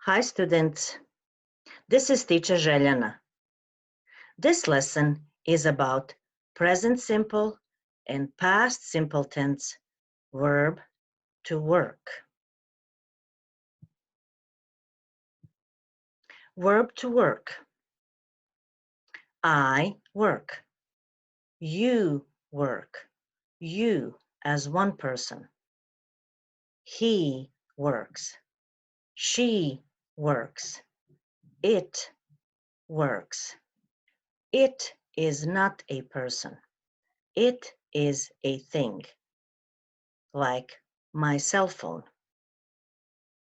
Hi students, this is teacher Željana. This lesson is about present simple and past simple tense verb to work. Verb to work. I work. You work. You as one person. He works. She works. It works. It is not a person. It is a thing, like my cell phone.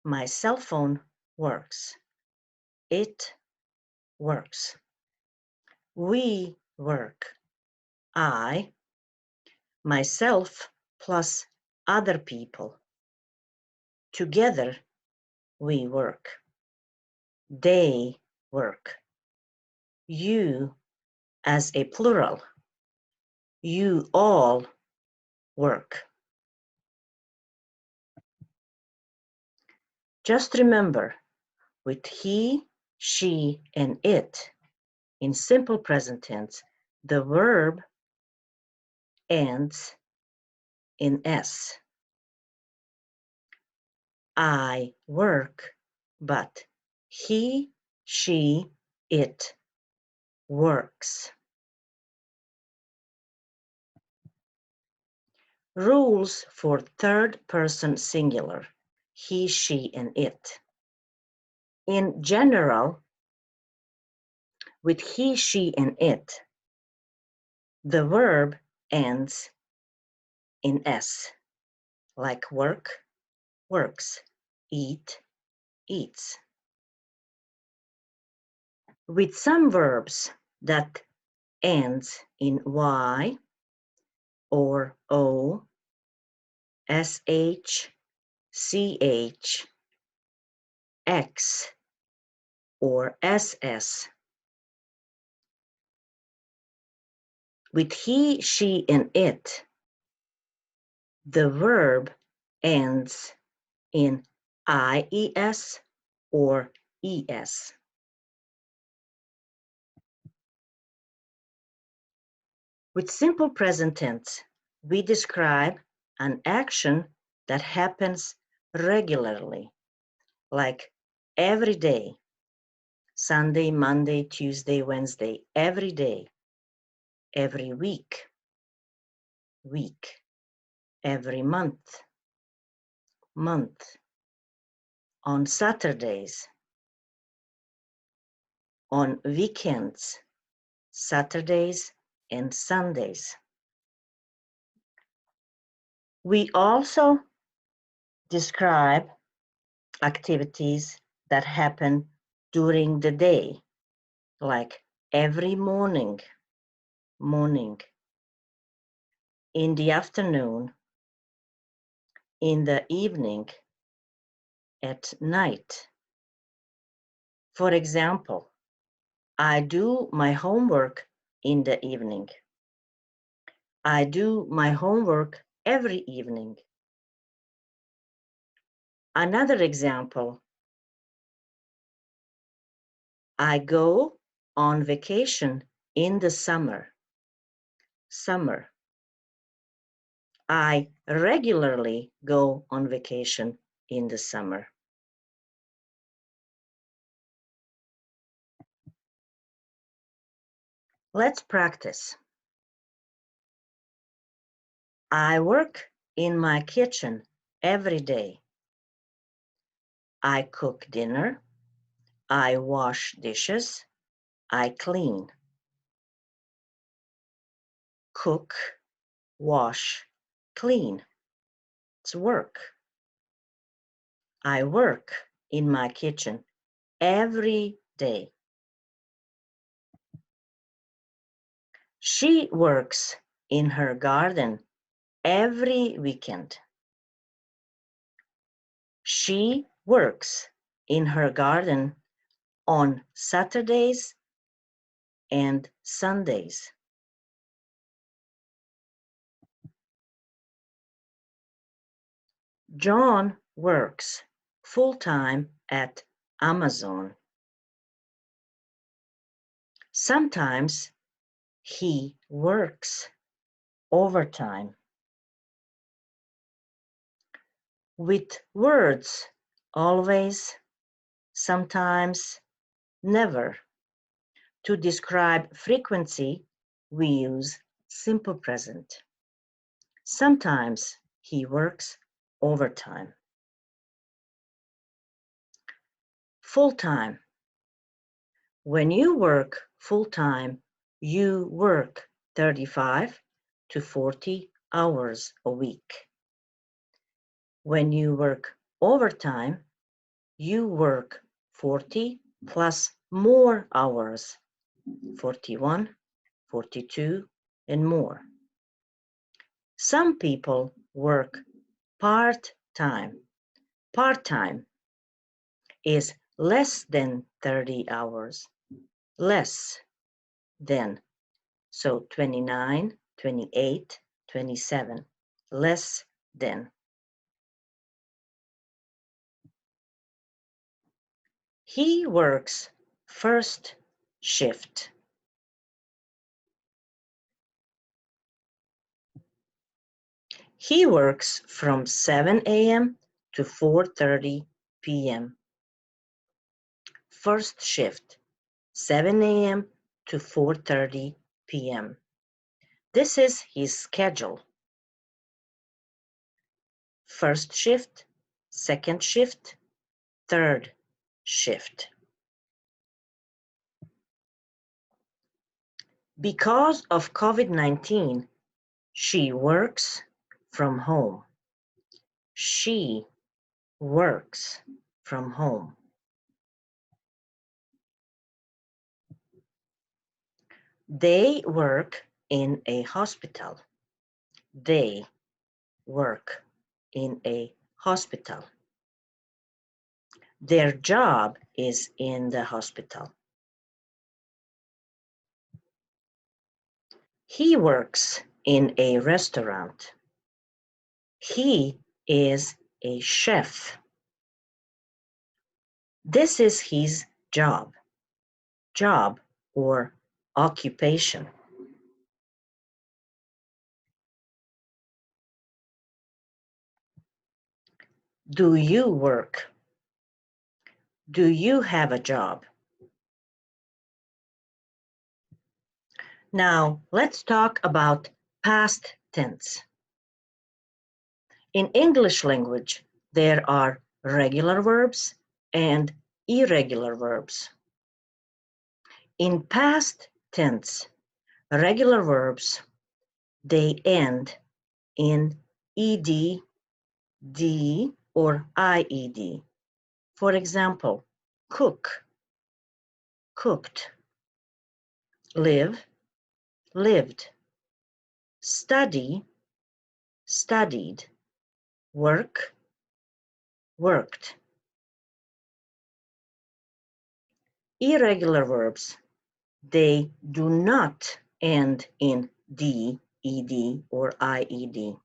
My cell phone works. It works. We work. I, myself, plus other people. Together, we work. They work. You as a plural. You all work. Just remember, with he, she, and it, in simple present tense, the verb ends in S. I work, but he, she, it works. Rules for third person singular, he, she, and it. In general, with he, she, and it, the verb ends in S, like work, works, eat, eats. With some verbs that ends in Y or O, SH, CH, X, or SS. With he, she, and it, the verb ends in IES or ES. With simple present tense, we describe an action that happens regularly, like every day, Sunday, Monday, Tuesday, Wednesday, every day, every week, every month, on Saturdays, on weekends, Saturdays and Sundays. We also describe activities that happen during the day, like every morning, in the afternoon, in the evening, at night. For example, I do my homework in the evening. I do my homework every evening. Another example, I go on vacation in the summer. I regularly go on vacation in the summer. Let's practice. I work in my kitchen every day. I cook dinner. I wash dishes. I clean. Cook, wash, clean. It's work. I work in my kitchen every day. She works in her garden every weekend. She works in her garden on Saturdays and Sundays. John works full-time at Amazon. Sometimes he works overtime. With words always, sometimes, never. To describe frequency, we use simple present. Sometimes he works overtime. Full-time. When you work full-time, you work 35 to 40 hours a week. When you work overtime, you work 40 plus more hours, 41, 42, and more. Some people work part-time. Part-time is less than 30 hours. Less than. So 29, 28, 27. Less than. He works first shift. He works from 7 a.m. to 4:30 p.m. First shift, 7 a.m. to 4:30 p.m. This is his schedule. First shift, second shift, third shift. Because of COVID-19, she works from home. She works from home. They work in a hospital. They work in a hospital. Their job is in the hospital. He works in a restaurant. He is a chef. This is his job. Job or occupation. Do you work? Do you have a job? Now, let's talk about past tense. In English language, there are regular verbs and irregular verbs. In past tense, regular verbs, they end in ed, d, or ied. For example, cook, cooked, live, lived, study, studied, work, worked. Irregular verbs, they do not end in d, ed, or ied.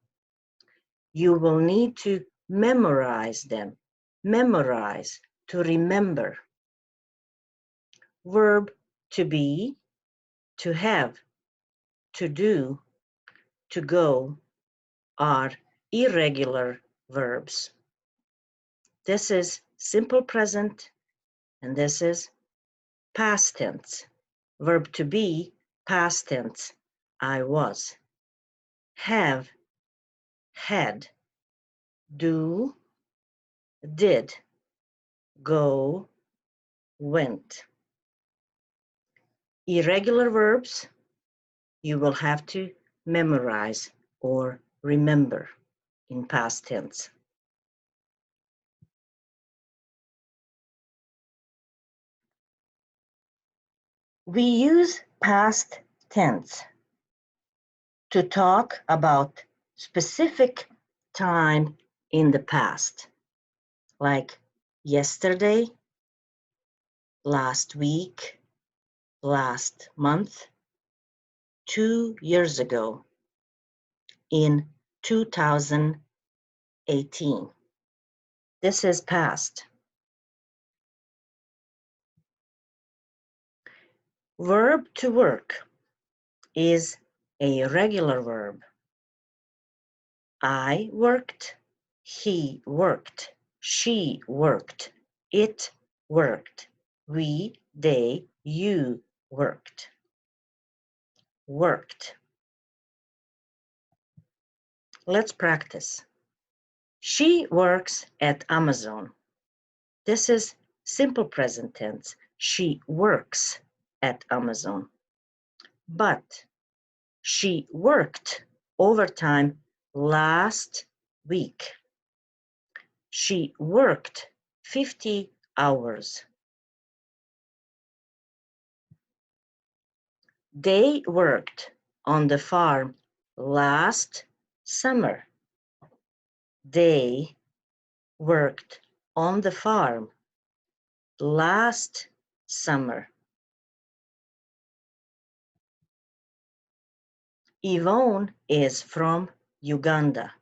You will need to memorize them. Memorize, to remember. Verb to be, to have, to do, to go are irregular verbs. This is simple present and this is past tense. Verb to be, past tense, I was. Have, had. Do, did. Go, went. Irregular verbs, you will have to memorize or remember in past tense. We use past tense to talk about specific time in the past, like yesterday, last week, last month, 2 years ago, in 2018. This is past. Verb to work is a regular verb. I worked, he worked, she worked, it worked, we, they, you worked. Worked. Let's practice. She works at Amazon. This is simple present tense. She works at Amazon. But she worked overtime last week. She worked 50 hours. They worked on the farm last summer. They worked on the farm last summer. Yvonne is from Uganda.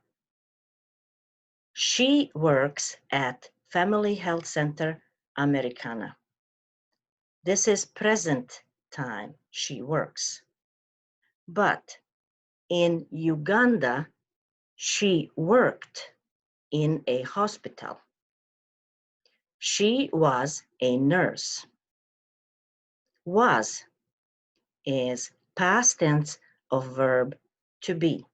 She works at Family Health Center Americana. This is present time, she works. But in Uganda, she worked in a hospital. She was a nurse. Was is past tense of verb to be.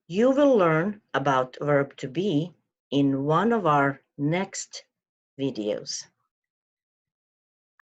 You will learn about verb to be in one of our next videos.